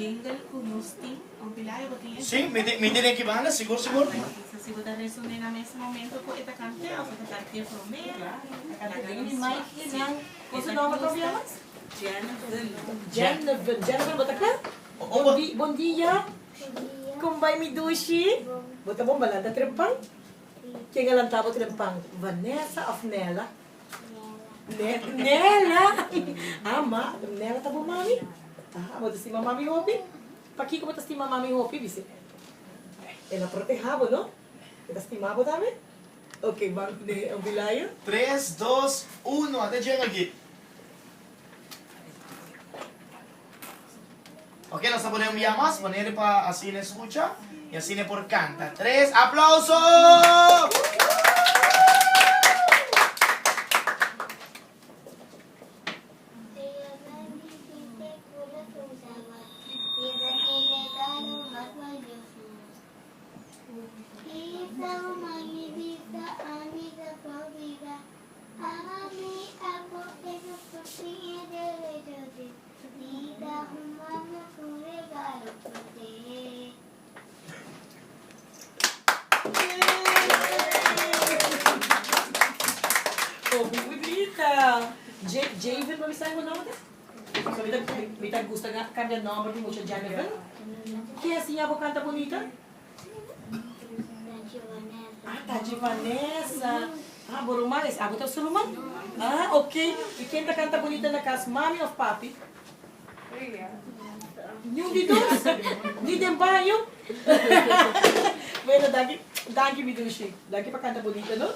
jingle kumusting ang pilayo ko tiyan. Sim, may direct ibang siguro. Sa sibutan resume na mes momento ko itakante o sa kantante Romea. Ini Mike yang kung sino ka problema? Jennifer. Jennifer Batakla? Bon dia. Kumbay Midushi. Bota bom balada trempang. Quem ela tava trempang? Vanessa of Nela. Nela. Ama, Nela tá bom mami. Ah, bota si mami Hopi. Pakiko bota si mami Hopi, bise. Ela protejava, no? Ela estimava também? Ok, banco de Vilaya. 3, 2, 1, até dyan lagi. Ok, nos ponemos ya más, poner para así le escucha y así le por canta. 3, ¡aplauso! Oh, bonita! Javen, ba bisa mo naman? So, mitag gusto nga kanya number mo siya, Jennifer? Kaya siya po kanta bonita? Ah, Taji Vanessa. Ah, Borumanes. Abot ang suluman? Ah, okay. Ikenta kanta bonita na kas Mommy of Papi. Yung di dos? Di dem bayo? Bueno, dagi bidushi. Dagi pa kanta bonita, no?